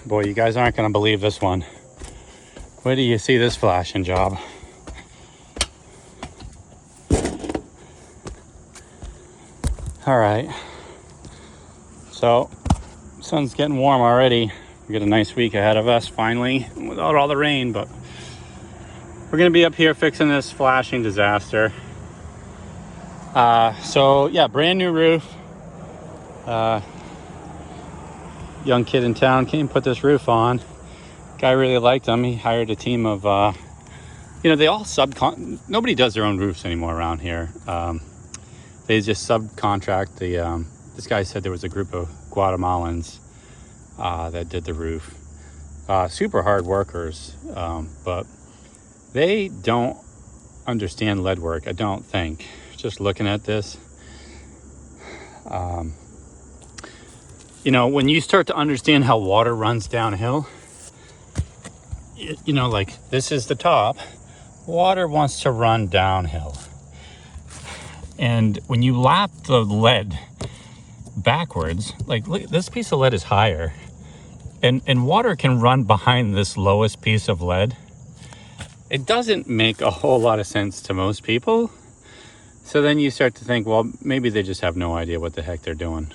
Boy, you guys aren't going to believe this one. Where do you see this flashing job? All right. So, sun's getting warm already. We got a nice week ahead of us finally, without all the rain, but we're going to be up here fixing this flashing disaster. So yeah, brand new roof. Young kid in town came put this roof on. Guy really liked them. He hired a team of, they all nobody does their own roofs anymore around here. They just subcontract the, this guy said there was a group of Guatemalans that did the roof. Super hard workers, but they don't understand lead work, I don't think. Just looking at this. When you start to understand how water runs downhill, like this is the top, water wants to run downhill. And when you lap the lead backwards, like look, this piece of lead is higher, and water can run behind this lowest piece of lead. It doesn't make a whole lot of sense to most people. So then you start to think, well, maybe they just have no idea what the heck they're doing.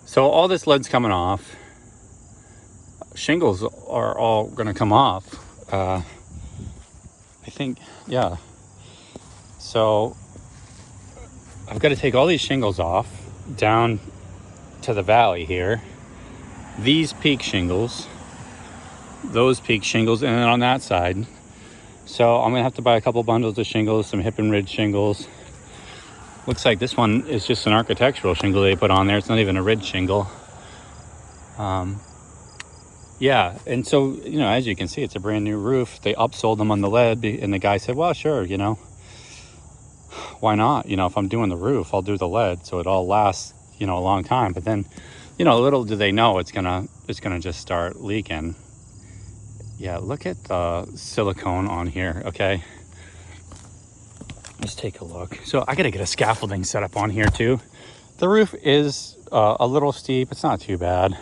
So all this lead's coming off. Shingles are all going to come off. I think, yeah. So I've got to take all these shingles off down to the valley here. These peak shingles, those peak shingles, and then on that side. So I'm going to have to buy a couple bundles of shingles, some hip and ridge shingles. Looks like this one is just an architectural shingle they put on there. It's not even a ridge shingle. Yeah, and so, as you can see, it's a brand new roof. They upsold them on the lead, and the guy said, well, sure, why not? If I'm doing the roof, I'll do the lead, so it all lasts, a long time. But then, little do they know it's gonna just start leaking. Yeah, look at the silicone on here, okay? Let's take a look. So I gotta get a scaffolding set up on here too. The roof is a little steep. It's not too bad.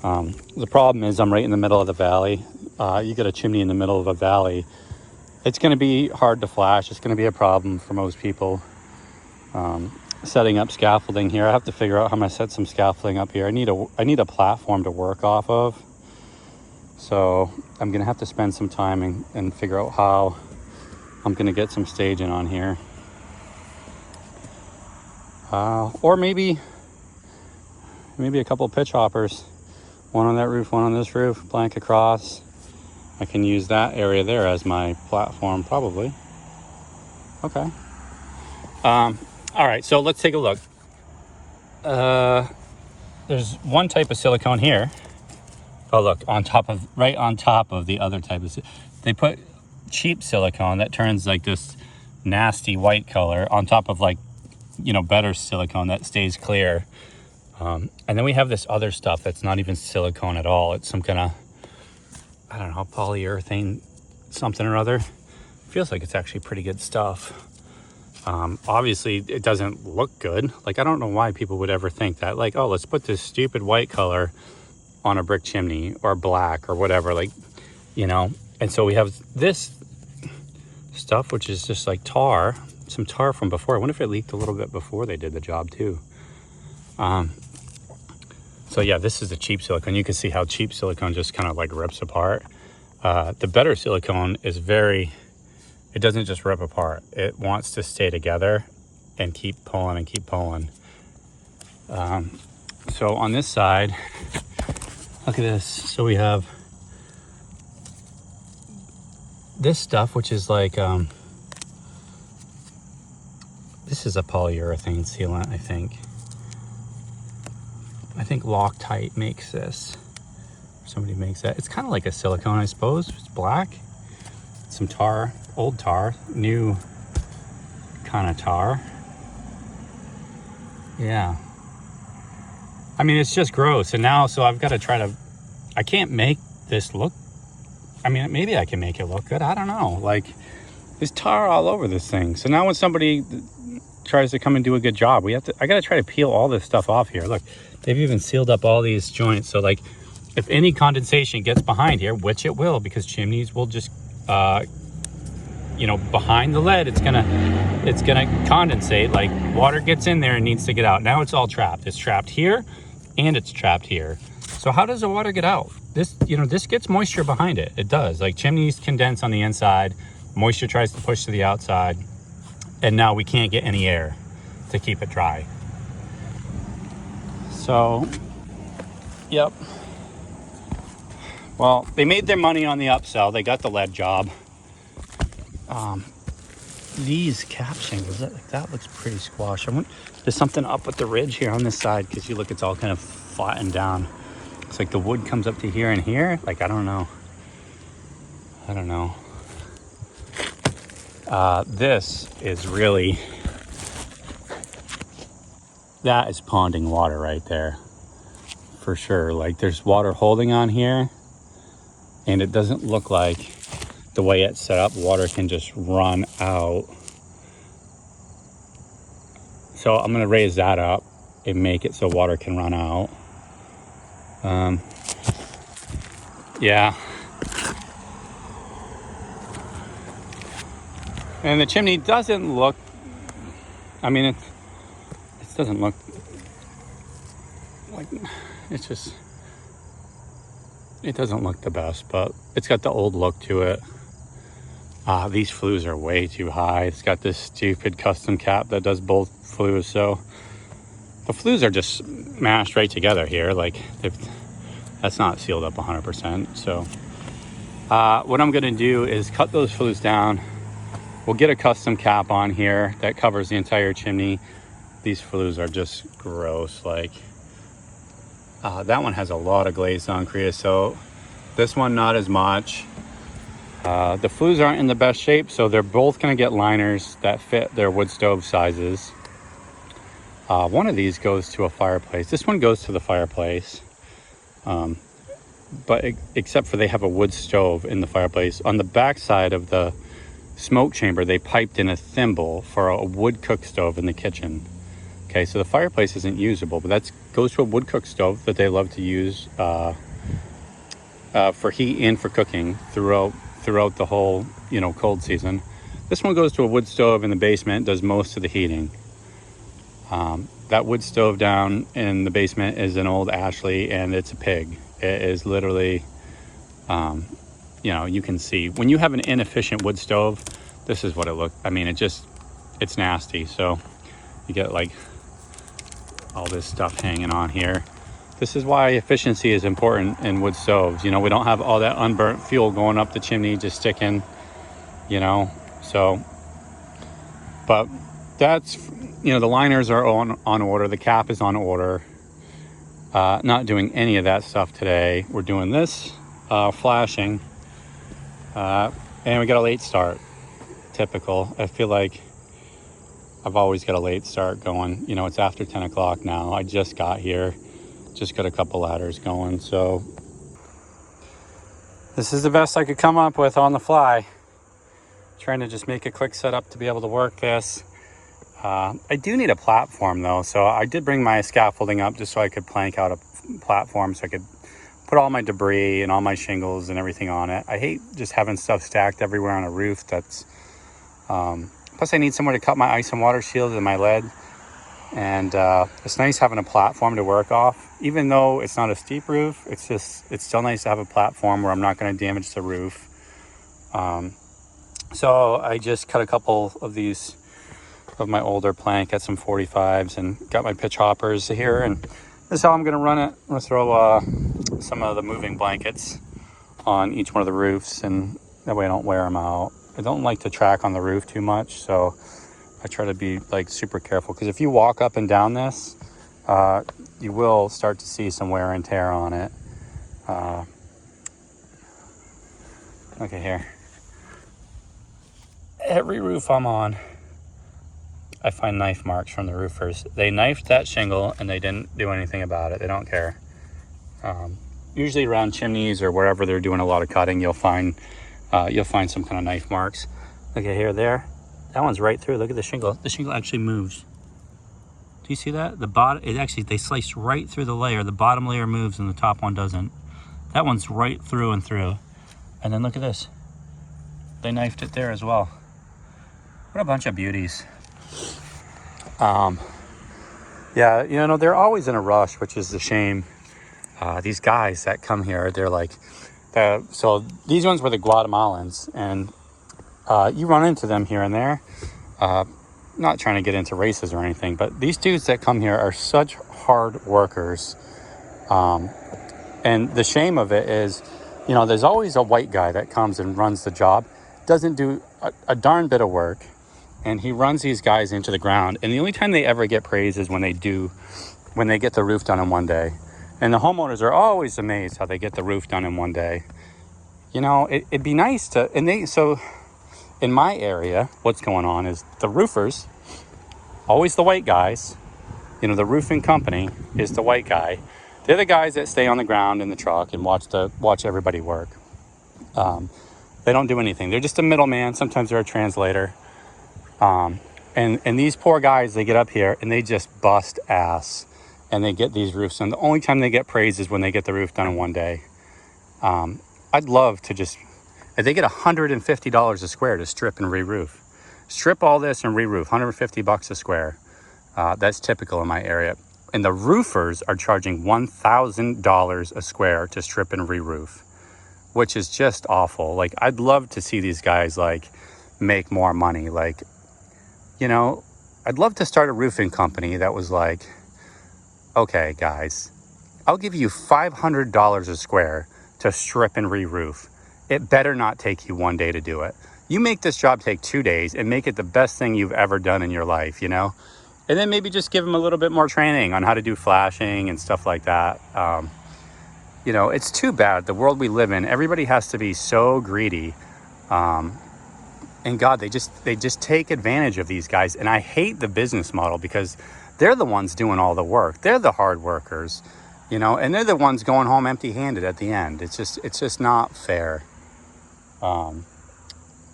The problem is I'm right in the middle of the valley. You got a chimney in the middle of a valley. It's gonna be hard to flash. It's gonna be a problem for most people. Setting up scaffolding here. I have to figure out how I'm gonna set some scaffolding up here. I need a platform to work off of. So I'm gonna have to spend some time and figure out how I'm gonna get some staging on here. Or maybe a couple pitch hoppers. One on that roof, one on this roof, blank across. I can use that area there as my platform, probably. Okay. All right, so let's take a look. There's one type of silicone here. Oh, look, right on top of the other type of, they put cheap silicone that turns like this nasty white color on top of better silicone that stays clear. And then we have this other stuff that's not even silicone at all. It's some kind of, I don't know, polyurethane something or other. Feels like it's actually pretty good stuff. Obviously it doesn't look good. I don't know why people would ever think that, oh, let's put this stupid white color on a brick chimney or black or whatever, and so we have this stuff, which is just like tar, some tar from before. I wonder if it leaked a little bit before they did the job too. So yeah, this is the cheap silicone. You can see how cheap silicone just kind of rips apart. The better silicone is it doesn't just rip apart. It wants to stay together and keep pulling and keep pulling. So on this side, look at this. So we have this stuff, which is this is a polyurethane sealant, I think. I think Loctite makes this. Somebody makes that. It's kind of like a silicone, I suppose. It's black. Some tar, old tar, new kind of tar. Yeah. I mean, it's just gross. And now, so I've got to I can't make this look, maybe I can make it look good. I don't know. There's tar all over this thing. So now when somebody tries to come and do a good job. I gotta try to peel all this stuff off here. Look, they've even sealed up all these joints. So like, if any condensation gets behind here, which it will, because chimneys will just, you know, behind the lead, it's gonna condensate. Like, water gets in there and needs to get out. Now it's all trapped. It's trapped here and it's trapped here. So how does the water get out? This, you know, this gets moisture behind it. It does. Like, chimneys condense on the inside, moisture tries to push to the outside, and now we can't get any air to keep it dry. So, yep. Well, they made their money on the upsell. They got the lead job. These cap shingles, that looks pretty squash. There's something up with the ridge here on this side, because you look, it's all kind of flattened down. It's like the wood comes up to here and here. Like, I don't know. This is really, that is ponding water right there for sure. Like, there's water holding on here, and it doesn't look like, the way it's set up, water can just run out. So I'm gonna raise that up and make it so water can run out. Yeah. And the chimney doesn't look, I mean, it doesn't look like, it's just, it doesn't look the best, but it's got the old look to it. These flues are way too high. It's got this stupid custom cap that does both flues. So the flues are just mashed right together here. Like, that's not sealed up 100%. So what I'm gonna do is cut those flues down. We'll get a custom cap on here that covers the entire chimney. These flues are just gross. Like, that one has a lot of glaze on creosote. This one, not as much. The flues aren't in the best shape, so they're both gonna get liners that fit their wood stove sizes. One of these goes to a fireplace. This one goes to the fireplace. But except for they have a wood stove in the fireplace. On the back side of the smoke chamber, they piped in a thimble for a wood cook stove in the kitchen. Okay, so the fireplace isn't usable, but that goes to a wood cook stove that they love to use for heat and for cooking throughout the whole, you know, cold season. This one goes to a wood stove in the basement, does most of the heating. That wood stove down in the basement is an old Ashley, and it's a pig. It is literally, you know, you can see when you have an inefficient wood stove, this is what it looks. I mean, it's nasty. So you get like all this stuff hanging on here. This is why efficiency is important in wood stoves. You know, we don't have all that unburnt fuel going up the chimney, just sticking, you know. So, but that's, you know, the liners are on order. The cap is on order. Not doing any of that stuff today. We're doing this, flashing, and we got a late start. Typical. I feel like I've always got a late start going. You know, it's after 10 o'clock now. I just got here. Just got a couple ladders going. So this is the best I could come up with on the fly. Trying to just make a quick setup to be able to work this. I do need a platform though. So I did bring my scaffolding up just so I could plank out a platform so I could put all my debris and all my shingles and everything on it. I hate just having stuff stacked everywhere on a roof. That's plus I need somewhere to cut my ice and water shield and my lead. And it's nice having a platform to work off. Even though it's not a steep roof, it's still nice to have a platform where I'm not going to damage the roof. So I just cut a couple of these of my older plank at some 45s and got my pitch hoppers here, and this is how I'm going to run it. I'm going to throw some of the moving blankets on each one of the roofs, and that way I don't wear them out. I don't like to track on the roof too much, so I try to be like super careful, because if you walk up and down this, you will start to see some wear and tear on it. Okay, here. Every roof I'm on, I find knife marks from the roofers. They knifed that shingle and they didn't do anything about it. They don't care. Usually around chimneys or wherever they're doing a lot of cutting, you'll find some kind of knife marks. Okay, here, there. That one's right through. Look at the shingle. The shingle actually moves. Do you see that? The bottom, they sliced right through the layer. The bottom layer moves and the top one doesn't. That one's right through and through. And then look at this. They knifed it there as well. What a bunch of beauties. Yeah, you know, they're always in a rush, which is a shame. These guys that come here, they're like, so these ones were the Guatemalans, and you run into them here and there. Not trying to get into races or anything, but these dudes that come here are such hard workers. And the shame of it is, you know, there's always a white guy that comes and runs the job, doesn't do a darn bit of work, and he runs these guys into the ground. And the only time they ever get praise is when they get the roof done in one day. And the homeowners are always amazed how they get the roof done in one day. You know, it'd be nice to, so in my area, what's going on is the roofers, always the white guys, you know, the roofing company is the white guy. They're the guys that stay on the ground in the truck and watch everybody work. They don't do anything. They're just a middleman. Sometimes they're a translator. And these poor guys, they get up here and they just bust ass and they get these roofs done. The only time they get praise is when they get the roof done in one day. I'd love to just, if they get $150 a square to strip and re-roof. Strip all this and re-roof, $150 a square. That's typical in my area. And the roofers are charging $1,000 a square to strip and re-roof, which is just awful. Like, I'd love to see these guys, like, make more money. Like, you know, I'd love to start a roofing company that was like, okay, guys, I'll give you $500 a square to strip and re-roof. It better not take you one day to do it. You make this job take 2 days and make it the best thing you've ever done in your life, you know? And then maybe just give them a little bit more training on how to do flashing and stuff like that. You know, it's too bad, the world we live in, everybody has to be so greedy. And God, they just take advantage of these guys. And I hate the business model because they're the ones doing all the work. They're the hard workers, you know, and they're the ones going home empty-handed at the end. It's just not fair.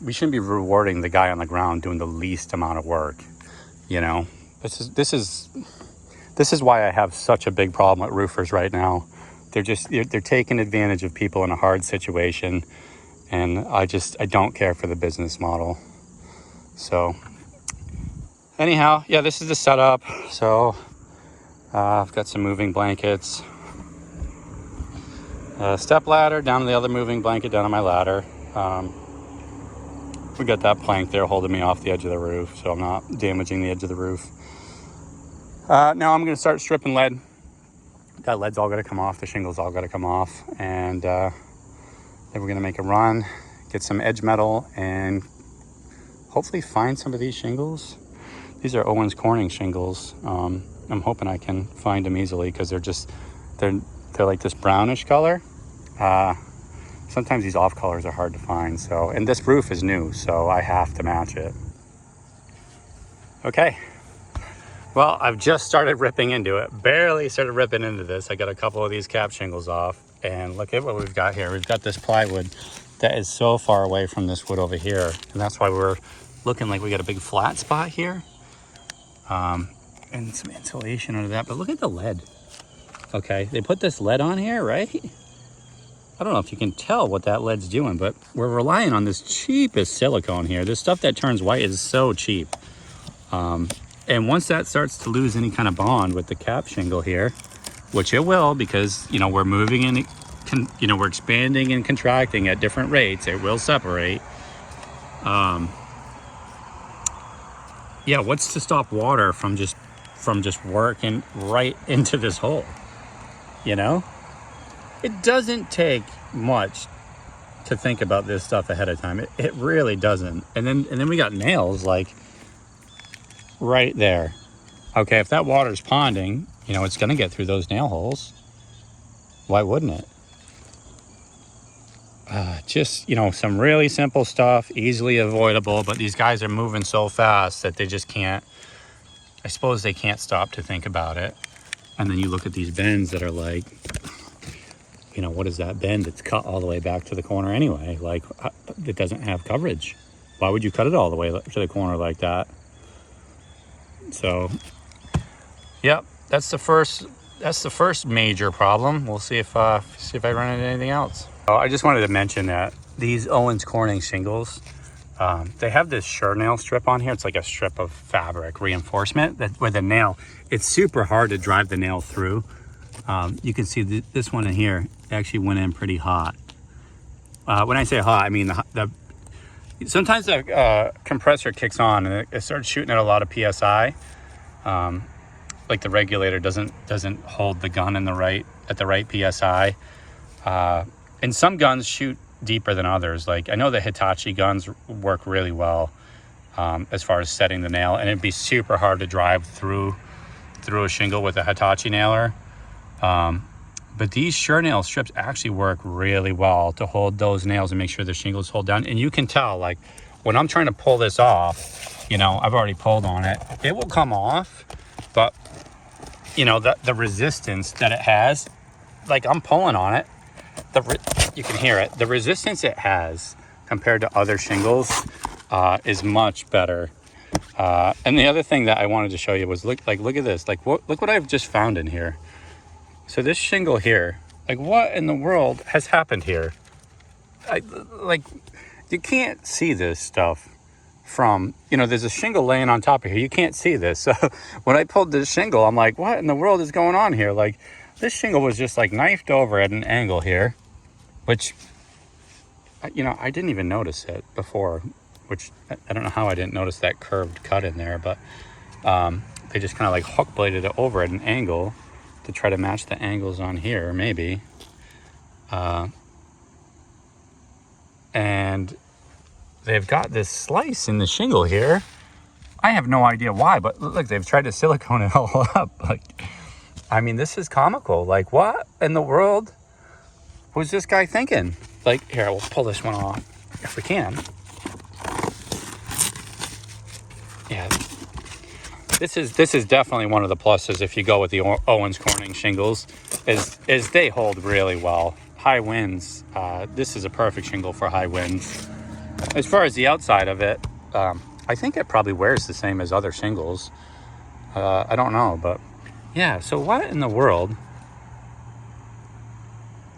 We shouldn't be rewarding the guy on the ground doing the least amount of work, you know. This is why I have such a big problem with roofers right now. They're taking advantage of people in a hard situation, and I don't care for the business model. So anyhow, yeah, this is the setup. So I've got some moving blankets, step ladder down to the other moving blanket down on my ladder. We got that plank there holding me off the edge of the roof, so I'm not damaging the edge of the roof. Now I'm going to start stripping lead. That lead's all got to come off. The shingle's all got to come off. And then we're going to make a run, get some edge metal, and hopefully find some of these shingles. These are Owens Corning shingles. I'm hoping I can find them easily because they're like this brownish color. Sometimes these off colors are hard to find. So, and this roof is new, so I have to match it. Okay. Well, I've just started ripping into it. Barely started ripping into this. I got a couple of these cap shingles off, and look at what we've got here. We've got this plywood that is so far away from this wood over here, and that's why we're looking like we got a big flat spot here. And some insulation under that, but look at the lead. Okay, they put this lead on here, right? I don't know if you can tell what that lead's doing, but we're relying on this cheapest silicone here. This stuff that turns white is so cheap. And once that starts to lose any kind of bond with the cap shingle here, which it will, because, you know, we're moving in, you know, we're expanding and contracting at different rates, it will separate. Yeah, what's to stop water from just working right into this hole? You know, it doesn't take much to think about this stuff ahead of time. It really doesn't. And then we got nails like right there. Okay, if that water's ponding, you know, it's going to get through those nail holes. Why wouldn't it? Just, you know, some really simple stuff, easily avoidable, but these guys are moving so fast that they just can't, I suppose they can't stop to think about it. And then you look at these bends that are like, you know, what is that bend? It's cut all the way back to the corner anyway. Like, it doesn't have coverage. Why would you cut it all the way to the corner like that? So, yep, that's the first major problem. We'll see if I run into anything else. I just wanted to mention that these Owens Corning shingles, they have this sure nail strip on here. It's like a strip of fabric reinforcement that with a nail, it's super hard to drive the nail through. You can see this one in here actually went in pretty hot. When I say hot, I mean sometimes the compressor kicks on and it starts shooting at a lot of PSI. Like the regulator doesn't hold the gun at the right PSI. And some guns shoot deeper than others. Like I know the Hitachi guns work really well as far as setting the nail, and it'd be super hard to drive through a shingle with a Hitachi nailer. But these sure nail strips actually work really well to hold those nails and make sure the shingles hold down. And you can tell, like when I'm trying to pull this off, you know, I've already pulled on it. It will come off, but you know, the resistance that it has, like I'm pulling on it, you can hear it. The resistance it has compared to other shingles is much better. And the other thing that I wanted to show you was look at this. Like look what I've just found in here. So this shingle here, like what in the world has happened here? Like you can't see this stuff from, you know, there's a shingle laying on top of here. You can't see this. So when I pulled this shingle, I'm like, what in the world is going on here? Like this shingle was just like knifed over at an angle here, which, you know, I didn't even notice it before, which I don't know how I didn't notice that curved cut in there, but they just kind of like hook bladed it over at an angle to try to match the angles on here, maybe. And they've got this slice in the shingle here. I have no idea why, but look, they've tried to silicone it all up. Like, I mean, this is comical. Like, what in the world was this guy thinking? Like, here, we'll pull this one off if we can. Yeah. This is definitely one of the pluses if you go with the Owens Corning shingles, is they hold really well. High winds, this is a perfect shingle for high winds. As far as the outside of it, I think it probably wears the same as other shingles. I don't know, but yeah. So what in the world?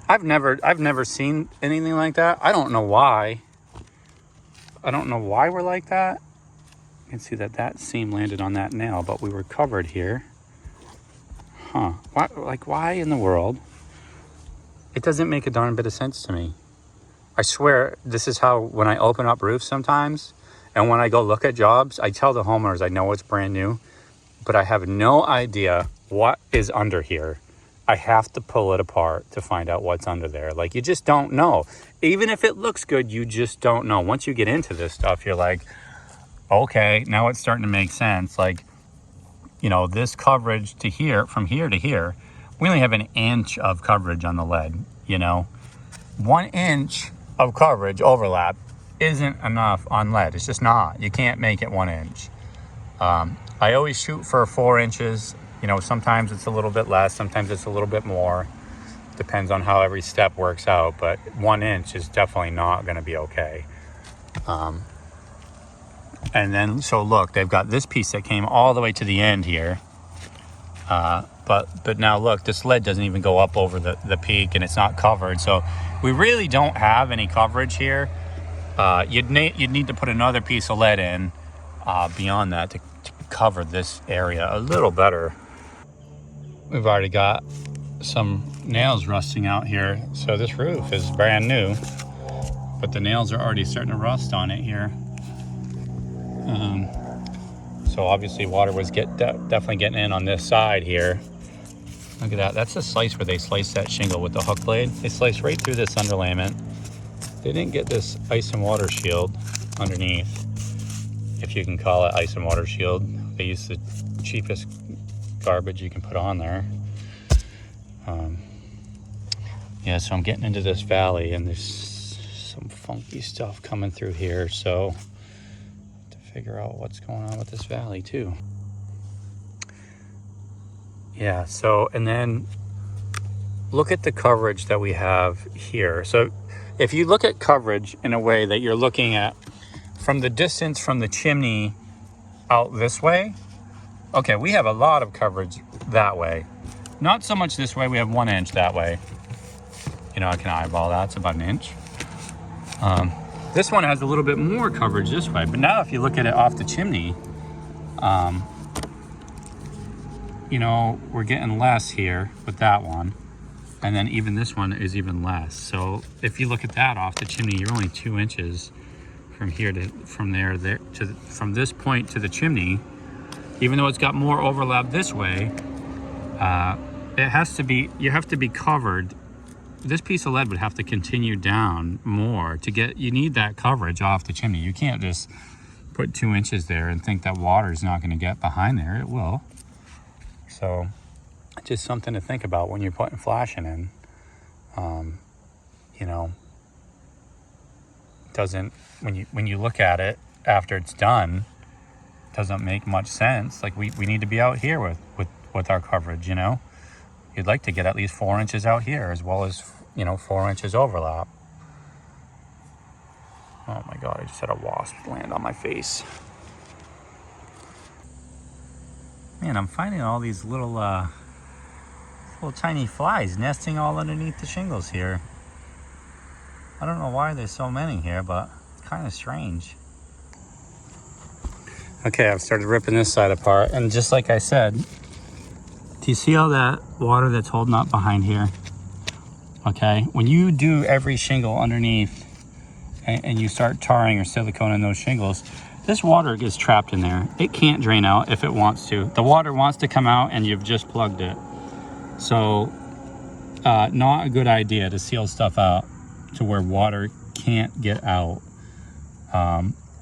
I've never seen anything like that. I don't know why. I don't know why we're like that. You can see that seam landed on that nail, but we were covered here. Huh? Why in the world? It doesn't make a darn bit of sense to me. I swear, this is how when I open up roofs sometimes, and when I go look at jobs, I tell the homeowners I know it's brand new, but I have no idea what is under here. I have to pull it apart to find out what's under there. Like, you just don't know. Even if it looks good, you just don't know. Once you get into this stuff, you're like, okay, now it's starting to make sense. Like, you know, this coverage to here, from here to here, we only have an inch of coverage on the lead, you know. 1 inch of coverage overlap isn't enough on lead. It's just not. You can't make it 1 inch. I always shoot for 4 inches. You know, sometimes it's a little bit less, sometimes it's a little bit more. Depends on how every step works out, but 1 inch is definitely not going to be okay. And then, so look, they've got this piece that came all the way to the end here. But now look, this lead doesn't even go up over the peak, and it's not covered. So we really don't have any coverage here. You'd need to put another piece of lead in beyond that to cover this area a little better. We've already got some nails rusting out here. So this roof is brand new, but the nails are already starting to rust on it here. So obviously water was definitely getting in on this side here. Look at that. That's the slice where they sliced that shingle with the hook blade. They sliced right through this underlayment. They didn't get this ice and water shield underneath, if you can call it ice and water shield. They used the cheapest garbage you can put on there. Yeah, so I'm getting into this valley, and there's some funky stuff coming through here. So figure out what's going on with this valley too. Yeah, so, and then look at the coverage that we have here. So if you look at coverage in a way that you're looking at from the distance from the chimney out this way, okay, we have a lot of coverage that way. Not so much this way, we have 1 inch that way. You know, I can eyeball that, it's about 1 inch. This one has a little bit more coverage this way, but now if you look at it off the chimney, you know, we're getting less here with that one. And then even this one is even less. So if you look at that off the chimney, you're only 2 inches from here to, from this point to the chimney. Even though it's got more overlap this way, it has to be, you have to be covered. This piece of lead would have to continue down more to get, you need that coverage off the chimney. You can't just put 2 inches there and think that water is not going to get behind there. It will. So just something to think about when you're putting flashing in. You know, doesn't, when you look at it after it's done, doesn't make much sense. Like we need to be out here with our coverage, you know. You'd like to get at least 4 inches out here, as well as, you know, 4 inches overlap. Oh my God, I just had a wasp land on my face. Man, I'm finding all these little tiny flies nesting all underneath the shingles here. I don't know why there's so many here, but it's kind of strange. Okay, I've started ripping this side apart, and just like I said, do you see all that water that's holding up behind here? Okay, when you do every shingle underneath and you start tarring or silicone in those shingles, this water gets trapped in there. It can't drain out if it wants to. The water wants to come out and you've just plugged it. So not a good idea to seal stuff out to where water can't get out.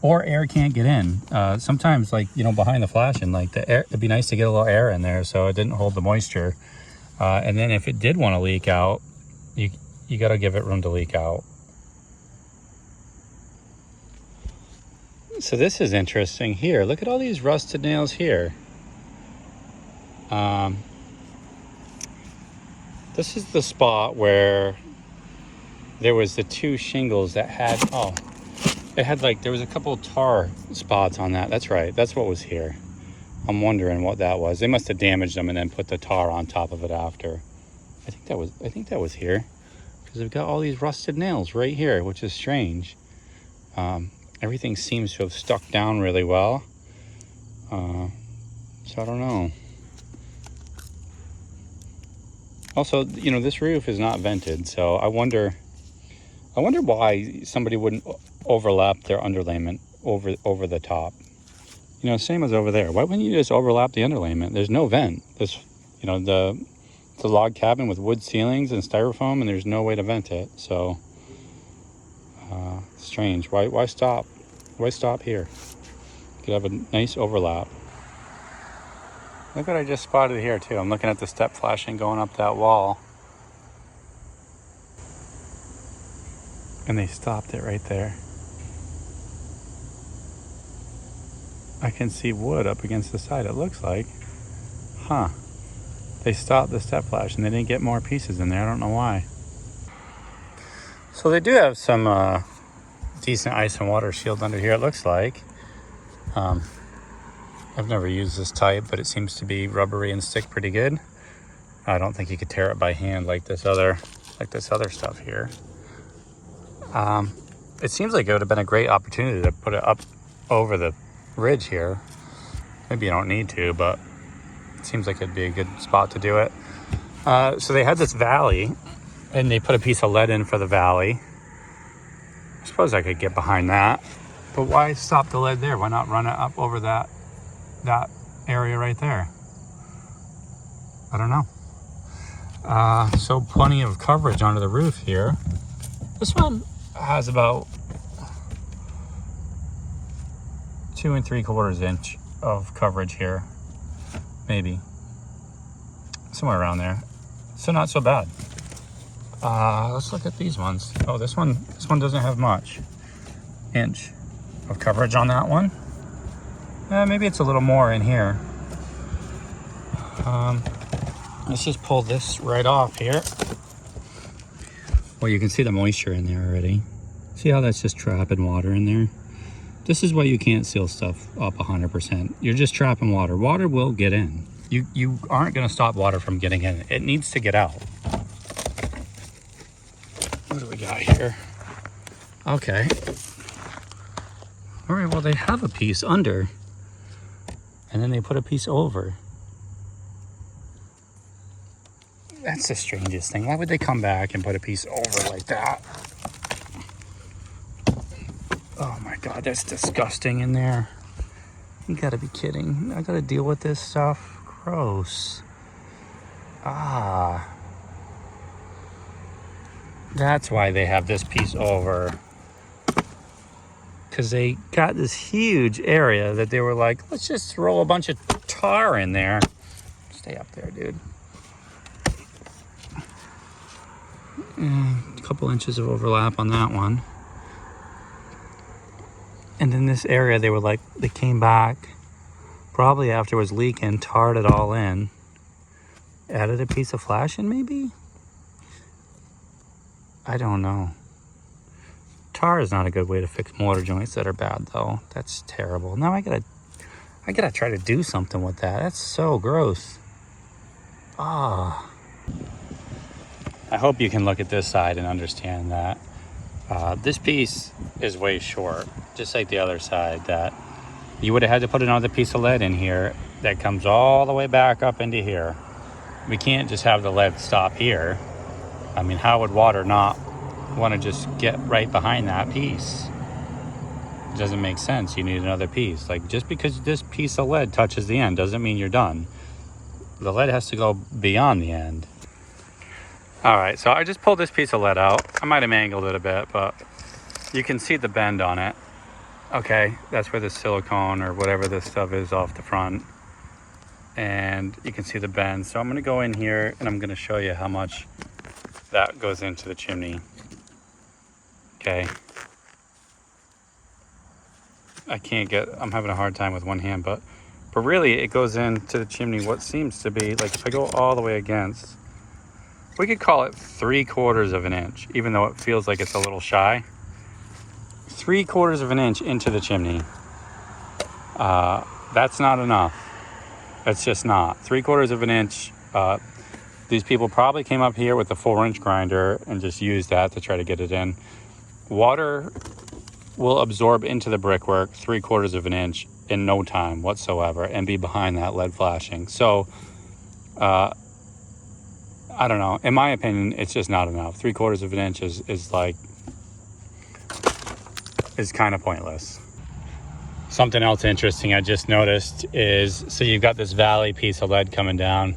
Or air can't get in. Sometimes, like, you know, behind the flashing, like the air, it'd be nice to get a little air in there so it didn't hold the moisture. And then if it did want to leak out, you got to give it room to leak out. So this is interesting here. Look at all these rusted nails here. This is the spot where there was the 2 shingles that had, it had, like, there was a couple tar spots on that. That's right, that's what was here. I'm wondering what that was. They must have damaged them and then put the tar on top of it after. I think that was here, because we've got all these rusted nails right here, which is strange. Everything seems to have stuck down really well. So I don't know. Also, you know, this roof is not vented, so I wonder why somebody wouldn't overlap their underlayment over the top. You know, same as over there. Why wouldn't you just overlap the underlayment? There's no vent. This, you know, it's a log cabin with wood ceilings and styrofoam, and there's no way to vent it. So strange. Why stop? Why stop here? You could have a nice overlap. Look what I just spotted here too. I'm looking at the step flashing going up that wall. And they stopped it right there. I can see wood up against the side, it looks like. Huh. They stopped the step flash and they didn't get more pieces in there. I don't know why. So they do have some decent ice and water shield under here, it looks like. I've never used this type, but it seems to be rubbery and stick pretty good. I don't think you could tear it by hand like this other stuff here. It seems like it would have been a great opportunity to put it up over the ridge here. Maybe you don't need to, but it seems like it'd be a good spot to do it. So they had this valley, and they put a piece of lead in for the valley. I suppose I could get behind that, but why stop the lead there? Why not run it up over that area right there? I don't know. So plenty of coverage under the roof here. This one has about 2 3/4 inch of coverage here, maybe somewhere around there. So not so bad. Let's look at these ones. Oh, this one doesn't have much. Inch of coverage on that one. Maybe it's a little more in here. Let's just pull this right off here. Well, you can see the moisture in there already. See how that's just trapping water in there? This is why you can't seal stuff up 100%. You're just trapping water. Water will get in. You aren't going to stop water from getting in. It needs to get out. What do we got here? Okay. All right, well, they have a piece under, and then they put a piece over. That's the strangest thing. Why would they come back and put a piece over like that? Oh my God, that's disgusting in there. You gotta be kidding. I gotta deal with this stuff. Gross. Ah. That's why they have this piece over. Because they got this huge area that they were like, let's just throw a bunch of tar in there. Stay up there, dude. A couple inches of overlap on that one. And in this area, they were like, they came back, probably after it was leaking, tarred it all in, added a piece of flashing maybe? I don't know. Tar is not a good way to fix mortar joints that are bad though. That's terrible. Now I gotta try to do something with that. That's so gross. Ah. I hope you can look at this side and understand that. This piece is way short, just like the other side, that you would have had to put another piece of lead in here that comes all the way back up into here. We can't just have the lead stop here. I mean, how would water not want to just get right behind that piece? It doesn't make sense. You need another piece. Like, just because this piece of lead touches the end doesn't mean you're done. The lead has to go beyond the end. All right, so I just pulled this piece of lead out. I might have mangled it a bit, but you can see the bend on it. Okay, that's where the silicone or whatever this stuff is off the front. And you can see the bend. So I'm gonna go in here and I'm gonna show you how much that goes into the chimney. Okay. I'm having a hard time with one hand, but really it goes into the chimney what seems to be, like if I go all the way against, we could call it 3/4 of an inch, even though it feels like it's a little shy. 3/4 of an inch into the chimney. That's not enough. It's just not. 3/4 of an inch. These people probably came up here with a 4-inch grinder and just used that to try to get it in. Water will absorb into the brickwork 3/4 of an inch in no time whatsoever and be behind that lead flashing. So, I don't know. In my opinion, it's just not enough. 3/4 of an inch is kind of pointless. Something else interesting I just noticed is, so you've got this valley piece of lead coming down,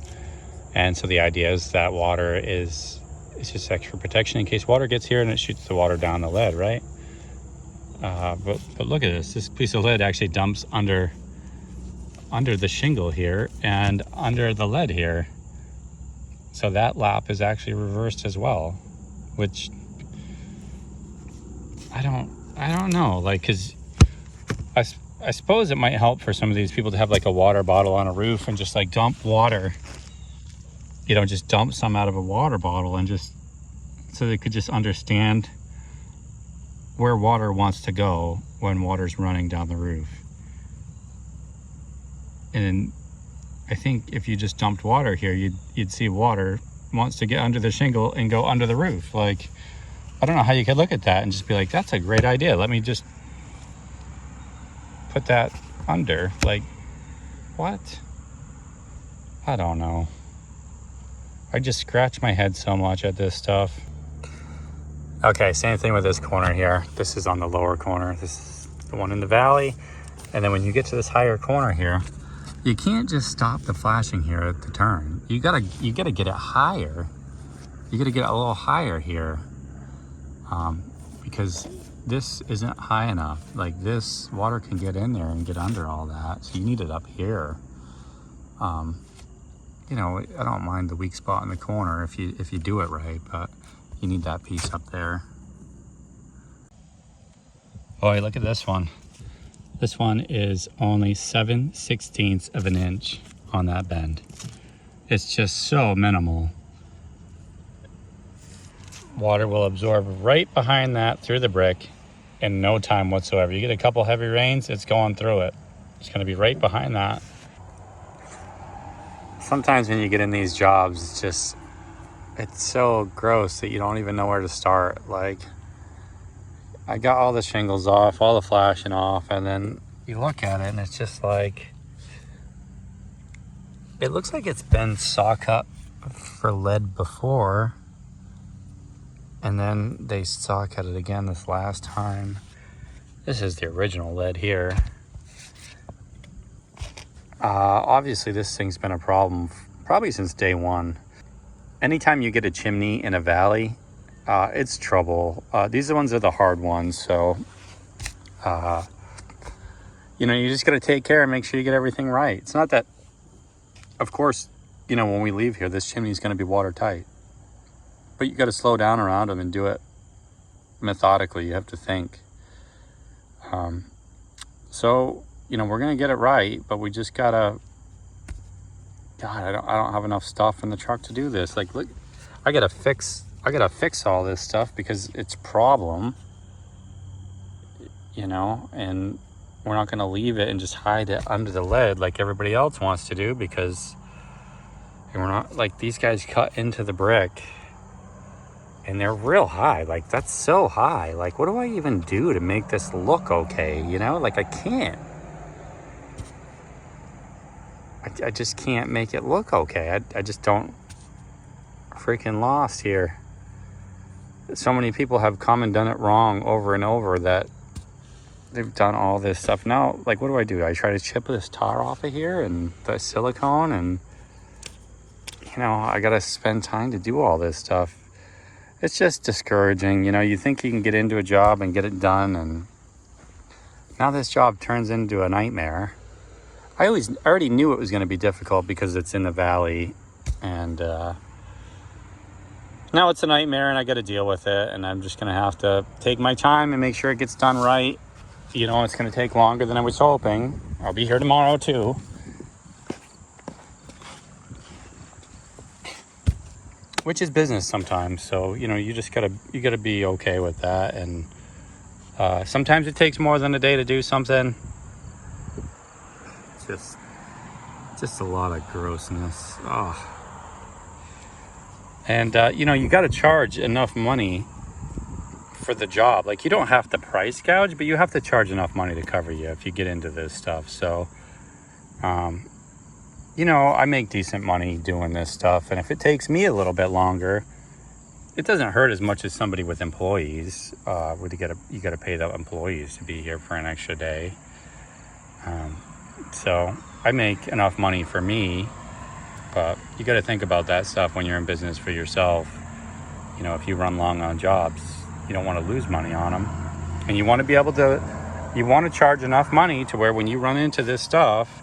and so the idea is that water it's just extra protection in case water gets here and it shoots the water down the lead, right? But look at this. This piece of lead actually dumps under the shingle here and under the lead here. So that lap is actually reversed as well, which I don't know, like, because I suppose it might help for some of these people to have like a water bottle on a roof and just like dump water, you know, just dump some out of a water bottle, and just so they could just understand where water wants to go when water's running down the roof. And I think if you just dumped water here, you'd see water wants to get under the shingle and go under the roof. Like, I don't know how you could look at that and just be like, that's a great idea. Let me just put that under. Like, what? I don't know. I just scratch my head so much at this stuff. Okay, same thing with this corner here. This is on the lower corner. This is the one in the valley. And then when you get to this higher corner here, you can't just stop the flashing here at the turn. You gotta get it higher. You gotta get a little higher here, because this isn't high enough. Like, this water can get in there and get under all that. So you need it up here. You know, I don't mind the weak spot in the corner if you do it right, but you need that piece up there. Boy, look at this one. This one is only 7/16 of an inch on that bend. It's just so minimal. Water will absorb right behind that through the brick in no time whatsoever. You get a couple heavy rains, it's going through it. It's going to be right behind that. Sometimes when you get in these jobs, it's so gross that you don't even know where to start. Like, I got all the shingles off, all the flashing off, and then you look at it and it's just like, it looks like it's been saw cut for lead before, and then they saw cut it again this last time. This is the original lead here. Obviously this thing's been a problem probably since day one. Anytime you get a chimney in a valley, it's trouble. These are the hard ones, so you just got to take care and make sure you get everything right. It's not that, of course, when we leave here, this chimney is going to be watertight, but you got to slow down around them and do it methodically. You have to think. So we're going to get it right, but we just gotta, God, I don't have enough stuff in the truck to do this. Like, look, I gotta fix all this stuff because it's a problem, and we're not gonna leave it and just hide it under the lead like everybody else wants to do, because we're not, like, these guys cut into the brick and they're real high. Like, that's so high. Like, what do I even do to make this look okay? Like, I can't. I just can't make it look okay. I just don't, freaking lost here. So many people have come and done it wrong over and over that they've done all this stuff. Now, like, what do? I try to chip this tar off of here and the silicone, and I gotta spend time to do all this stuff. It's just discouraging. You think you can get into a job and get it done, and now this job turns into a nightmare. I already knew it was going to be difficult because it's in the valley, and now it's a nightmare, and I got to deal with it, and I'm just going to have to take my time and make sure it gets done right. It's going to take longer than I was hoping. I'll be here tomorrow too. Which is business sometimes, so you gotta be okay with that, and sometimes it takes more than a day to do something. Just a lot of grossness. And you got to charge enough money for the job. Like, you don't have to price gouge, but you have to charge enough money to cover you if you get into this stuff. So I make decent money doing this stuff, and if it takes me a little bit longer, it doesn't hurt as much as somebody with employees. You got to pay the employees to be here for an extra day. So I make enough money for me, but you got to think about that stuff when you're in business for yourself. If you run long on jobs, you don't want to lose money on them, and you want to charge enough money to where when you run into this stuff,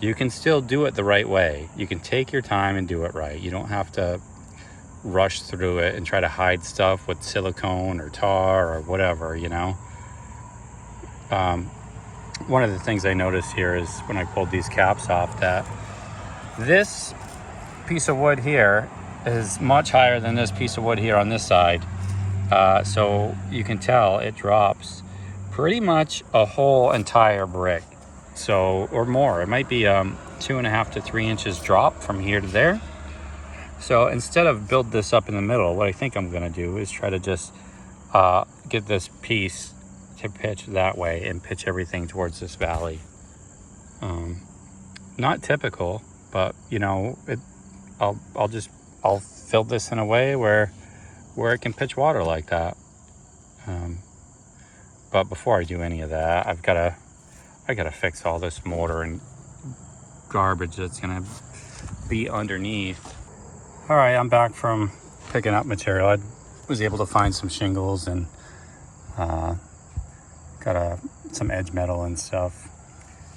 you can still do it the right way. You can take your time and do it right. You don't have to rush through it and try to hide stuff with silicone or tar or whatever. One of the things I noticed here is when I pulled these caps off, that this piece of wood here is much higher than this piece of wood here on this side. So you can tell it drops pretty much a whole entire brick. So, or more. It might be 2.5 to 3 inches drop from here to there. So instead of build this up in the middle, what I think I'm going to do is try to just get this piece to pitch that way and pitch everything towards this valley. Not typical, but I'll fill this in a way where it can pitch water like that. But before I do any of that, I gotta fix all this mortar and garbage that's gonna be underneath. All right, I'm back from picking up material. I was able to find some shingles and got some edge metal and stuff.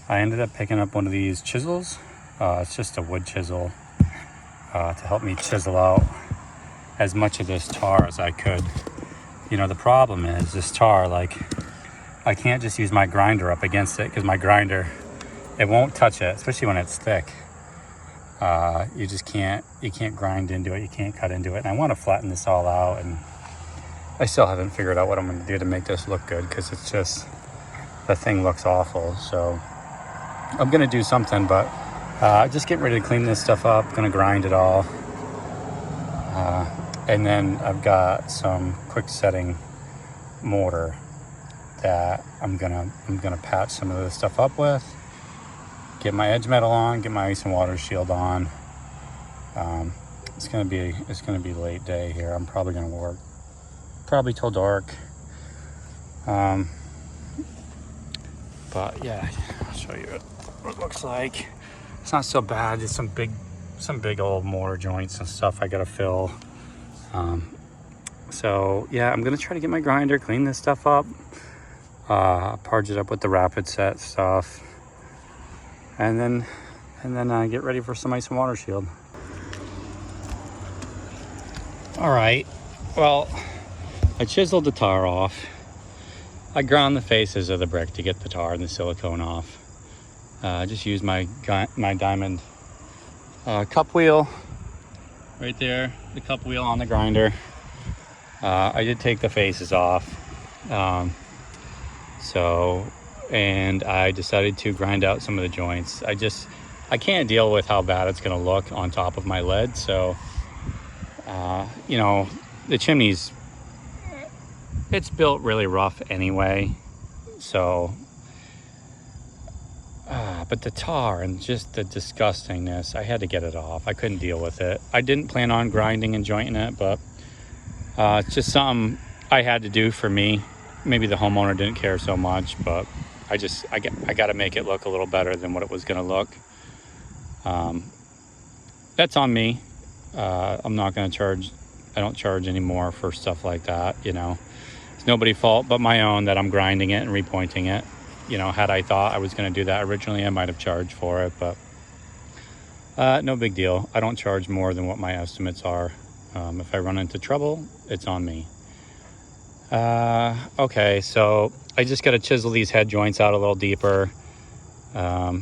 I ended up picking up one of these chisels. It's just a wood chisel to help me chisel out as much of this tar as I could. The problem is this tar, like, I can't just use my grinder up against it because my grinder, it won't touch it, especially when it's thick. You can't grind into it, you can't cut into it. And I want to flatten this all out and I still haven't figured out what I'm gonna do to make this look good, because it's just, the thing looks awful. So I'm gonna do something, but just getting ready to clean this stuff up. Gonna grind it all. And then I've got some quick setting mortar that I'm gonna patch some of this stuff up with. Get my edge metal on, get my ice and water shield on. It's gonna be late day here. I'm probably gonna work probably till dark. But yeah, I'll show you what it looks like. It's not so bad. It's some big old mortar joints and stuff I gotta fill. So yeah, I'm gonna try to get my grinder, clean this stuff up, parge it up with the rapid set stuff, and then get ready for some ice and water shield. All right, well, I chiseled the tar off. I ground the faces of the brick to get the tar and the silicone off. I just used my diamond cup wheel right there, the cup wheel on the grinder. I did take the faces off. And I decided to grind out some of the joints. I can't deal with how bad it's gonna look on top of my lead. So, you know, the chimney's, it's built really rough anyway. So, but the tar and just the disgustingness, I had to get it off. I couldn't deal with it. I didn't plan on grinding and jointing it, but it's just something I had to do for me. Maybe the homeowner didn't care so much, but I got to make it look a little better than what it was going to look. That's on me. I'm not going to charge. I don't charge anymore for stuff like that. You know, it's nobody's fault but my own that I'm grinding it and repointing it. You know, had I thought I was going to do that originally, I might have charged for it, but no big deal. I don't charge more than what my estimates are. If I run into trouble, it's on me. Okay, so I just got to chisel these head joints out a little deeper. I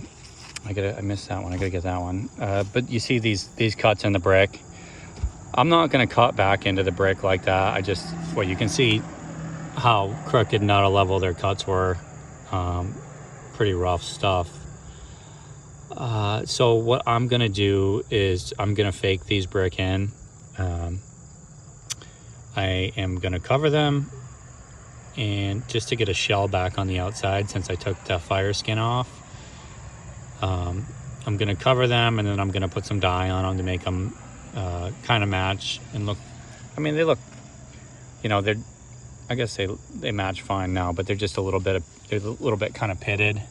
missed that one. I gotta get that one. But you see these cuts in the brick. I'm not gonna cut back into the brick like that. You can see how crooked and out of level their cuts were. Pretty rough stuff. So what I'm gonna do is I'm gonna fake these brick in. I am gonna cover them, and just to get a shell back on the outside since I took the fire skin off. I'm gonna cover them, and then I'm gonna put some dye on them to make them kind of match and look. I mean, they look, you know, I guess they match fine now, but they're just a little bit kind of pitted.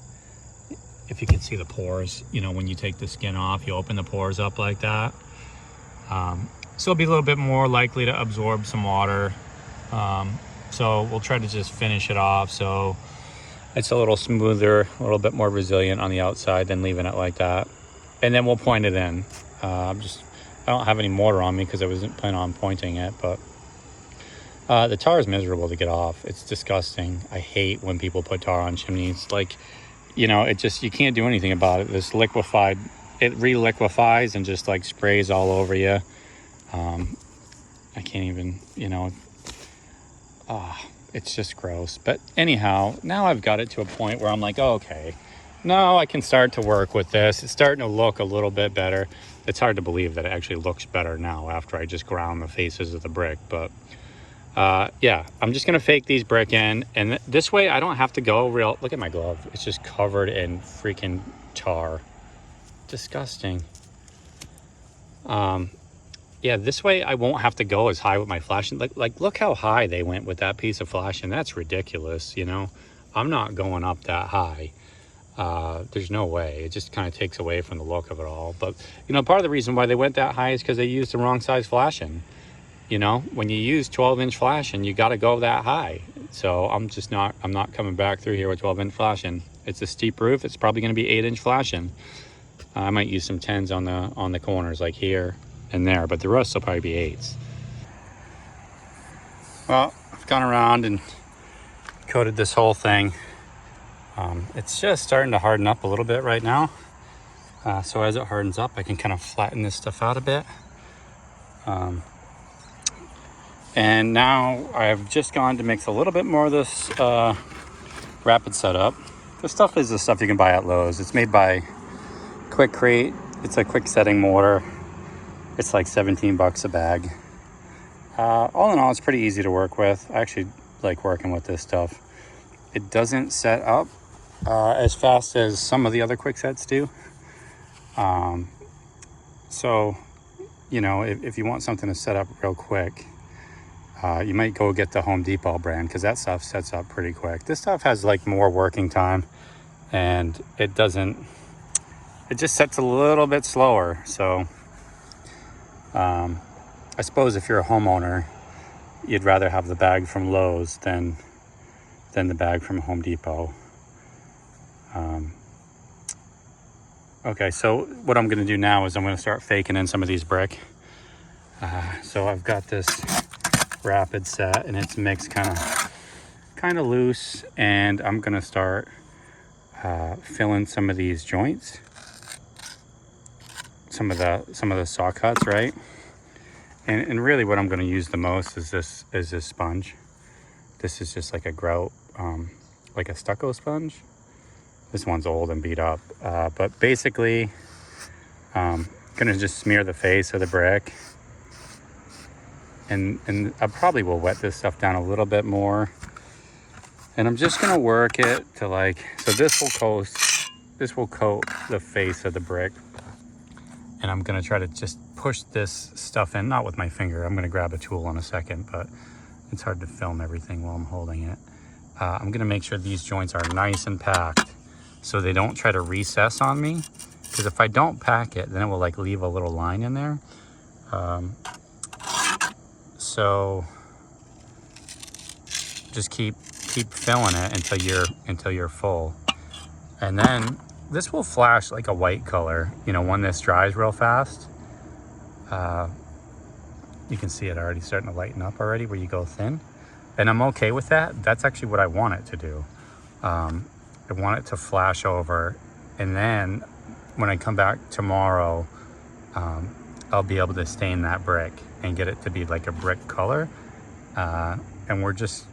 If you can see the pores, you know, when you take the skin off, you open the pores up like that. So it'll be a little bit more likely to absorb some water. So we'll try to just finish it off so it's a little smoother, a little bit more resilient on the outside than leaving it like that. And then we'll point it in. I don't have any mortar on me because I wasn't planning on pointing it, but the tar is miserable to get off. It's disgusting. I hate when people put tar on chimneys. Like, you know, you can't do anything about it. This liquefied, it re-liquefies and just like sprays all over you. I can't even, you know, it's just gross. But anyhow, now I've got it to a point where I'm like, oh, okay, now I can start to work with this. It's starting to look a little bit better. It's hard to believe that it actually looks better now after I just ground the faces of the brick. But yeah, I'm just gonna fake these brick in, and this way I don't have to go real. Look at my glove. It's just covered in freaking tar. Disgusting. Yeah, this way I won't have to go as high with my flashing. Like look how high they went with that piece of flashing. That's ridiculous, you know. I'm not going up that high. There's no way. It just kind of takes away from the look of it all. But, you know, part of the reason why they went that high is because they used the wrong size flashing. You know, when you use 12-inch flashing, you got to go that high. So I'm not coming back through here with 12-inch flashing. It's a steep roof. It's probably going to be 8-inch flashing. I might use some 10s on the corners like here and there, but the rest will probably be 8s. Well, I've gone around and coated this whole thing. It's just starting to harden up a little bit right now. So as it hardens up, I can kind of flatten this stuff out a bit. And now I've just gone to mix a little bit more of this Rapid Setup. This stuff is the stuff you can buy at Lowe's. It's made by Quikrete. It's a quick setting mortar. It's like 17 bucks a bag. All in all, it's pretty easy to work with. I actually like working with this stuff. It doesn't set up as fast as some of the other quick sets do. So, you know, if you want something to set up real quick, you might go get the Home Depot brand, because that stuff sets up pretty quick. This stuff has like more working time, and it just sets a little bit slower. So I suppose if you're a homeowner, you'd rather have the bag from Lowe's than the bag from Home Depot. Okay, so what I'm gonna do now is I'm gonna start faking in some of these brick. So I've got this Rapid set, and it's mixed kind of loose, and I'm gonna start filling some of these joints, some of the saw cuts, right? And really what I'm going to use the most is this sponge. This is just like a grout, like a stucco sponge. This one's old and beat up, but basically I'm gonna just smear the face of the brick, and I probably will wet this stuff down a little bit more, and I'm just gonna work it to so this will coat the face of the brick, and I'm gonna try to just push this stuff in, not with my finger. I'm gonna grab a tool in a second, but it's hard to film everything while I'm holding it. I'm gonna make sure these joints are nice and packed so they don't try to recess on me, because if I don't pack it, then it will leave a little line in there. So just keep filling it until you're full, and then this will flash like a white color, you know, when this dries real fast. You can see it already starting to lighten up already where you go thin, and I'm okay with that. That's actually what I want it to do. I want it to flash over, and then when I come back tomorrow, I'll be able to stain that brick and get it to be like a brick color. And we're just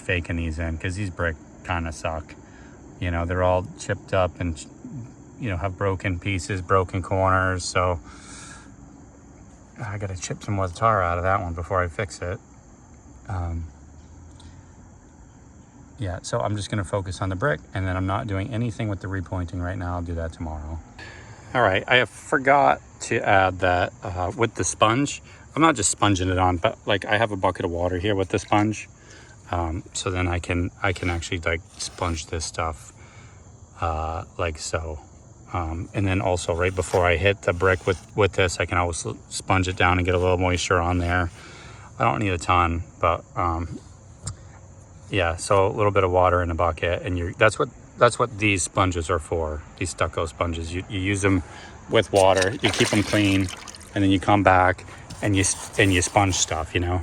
faking these in, because these brick kind of suck. You know, they're all chipped up and, you know, have broken pieces, broken corners. So I gotta chip some more tar out of that one before I fix it. Yeah, so I'm just gonna focus on the brick, and then I'm not doing anything with the repointing right now. I'll do that tomorrow. All right, I forgot to add that with the sponge, I'm not just sponging it on, but I have a bucket of water here with the sponge. So then I can actually sponge this stuff like so. And then also right before I hit the brick with this, I can always sponge it down and get a little moisture on there. I don't need a ton, but yeah, so a little bit of water in a bucket, and that's what these sponges are for. These stucco sponges, you use them with water, you keep them clean, and then you come back and you sponge stuff, you know,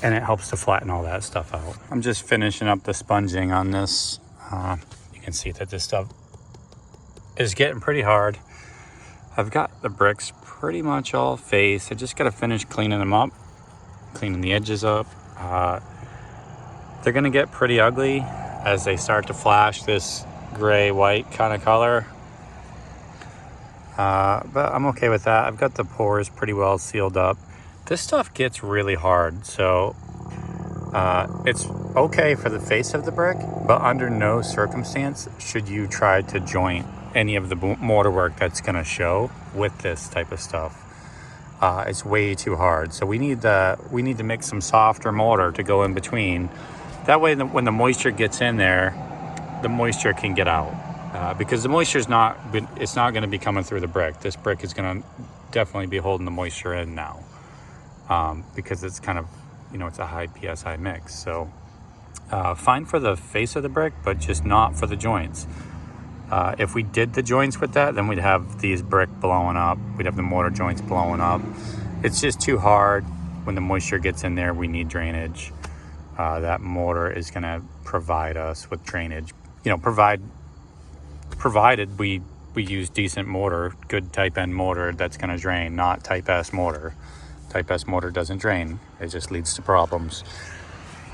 and it helps to flatten all that stuff out. I'm just finishing up the sponging on this. You can see that this stuff is getting pretty hard. I've got the bricks pretty much all faced. I just got to finish cleaning them up, cleaning the edges up. They're gonna get pretty ugly as they start to flash this gray white kind of color, but I'm okay with that. I've got the pores pretty well sealed up. This stuff gets really hard, so it's okay for the face of the brick, but under no circumstance should you try to joint any of the mortar work that's gonna show with this type of stuff. It's way too hard, so we need to mix some softer mortar to go in between. That way, when the moisture gets in there, the moisture can get out, because the moisture it's not going to be coming through the brick. This brick is going to definitely be holding the moisture in now, because it's kind of, you know, it's a high PSI mix. So fine for the face of the brick, but just not for the joints. If we did the joints with that, then we'd have these brick blowing up. We'd have the mortar joints blowing up. It's just too hard. When the moisture gets in there, we need drainage. That mortar is going to provide us with drainage, you know, provided we use decent mortar, good type N mortar that's going to drain, not type S mortar. Type S motor doesn't drain. It just leads to problems.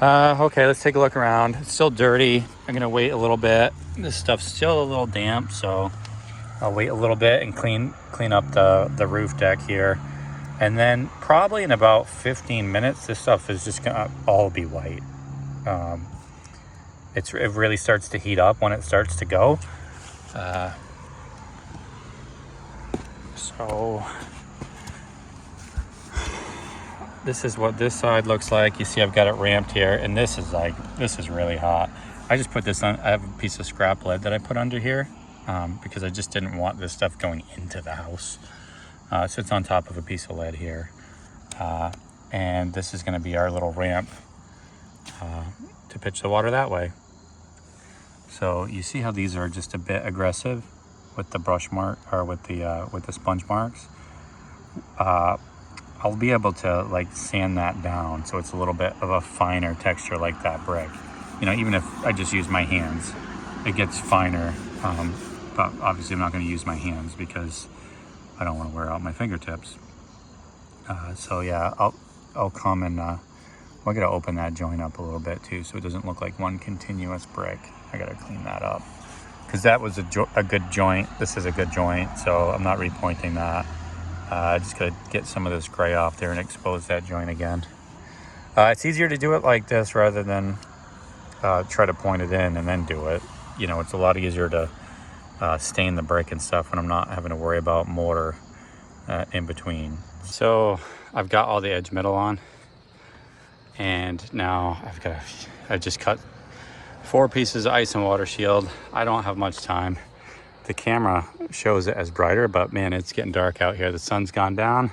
Okay, let's take a look around. It's still dirty. I'm gonna wait a little bit. This stuff's still a little damp, so I'll wait a little bit and clean up the roof deck here. And then probably in about 15 minutes, this stuff is just gonna all be white. It really starts to heat up when it starts to go. So this is what this side looks like. You see I've got it ramped here, and this is really hot. I just put this on, I have a piece of scrap lead that I put under here because I just didn't want this stuff going into the house. So it's on top of a piece of lead here. And this is gonna be our little ramp to pitch the water that way. So you see how these are just a bit aggressive with the brush mark, or with the sponge marks. I'll be able to like sand that down so it's a little bit of a finer texture like that brick. You know, even if I just use my hands, it gets finer. But obviously I'm not gonna use my hands because I don't wanna wear out my fingertips. So yeah, I'll come and we're gonna open that joint up a little bit too, so it doesn't look like one continuous brick. I gotta clean that up because that was a good joint. This is a good joint, so I'm not repointing that. Just gotta get some of this gray off there and expose that joint again. It's easier to do it like this rather than try to point it in and then do it. You know, it's a lot easier to stain the brick and stuff when I'm not having to worry about mortar in between. So I've got all the edge metal on, and now I just cut 4 pieces of ice and water shield. I don't have much time. The camera shows it as brighter, but man, it's getting dark out here. The sun's gone down.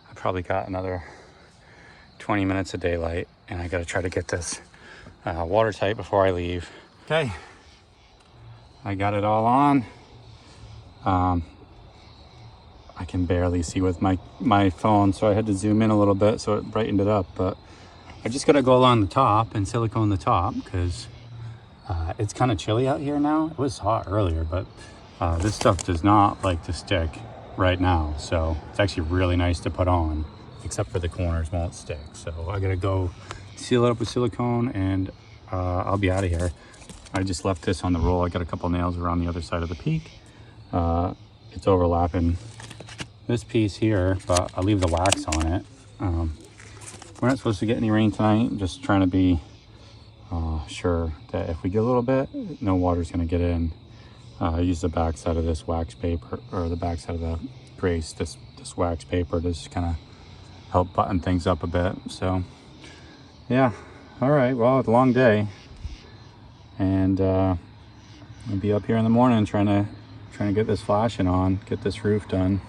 I probably got another 20 minutes of daylight, and I gotta try to get this watertight before I leave. Okay, I got it all on. I can barely see with my phone, so I had to zoom in a little bit so it brightened it up, but I just gotta go along the top and silicone the top because it's kind of chilly out here now. It was hot earlier, but this stuff does not like to stick right now, so it's actually really nice to put on, except for the corners won't stick. So I gotta go seal it up with silicone, and I'll be out of here. I just left this on the roll. I got a couple nails around the other side of the peak. It's overlapping this piece here, but I'll leave the wax on it. We're not supposed to get any rain tonight. I'm just trying to be sure that if we get a little bit, no water's gonna get in. I use the back side of this wax paper, or the back side of the Grace, this wax paper to just kind of help button things up a bit. So yeah, all right, well, it's a long day, and I'll be up here in the morning trying to get this flashing on, get this roof done.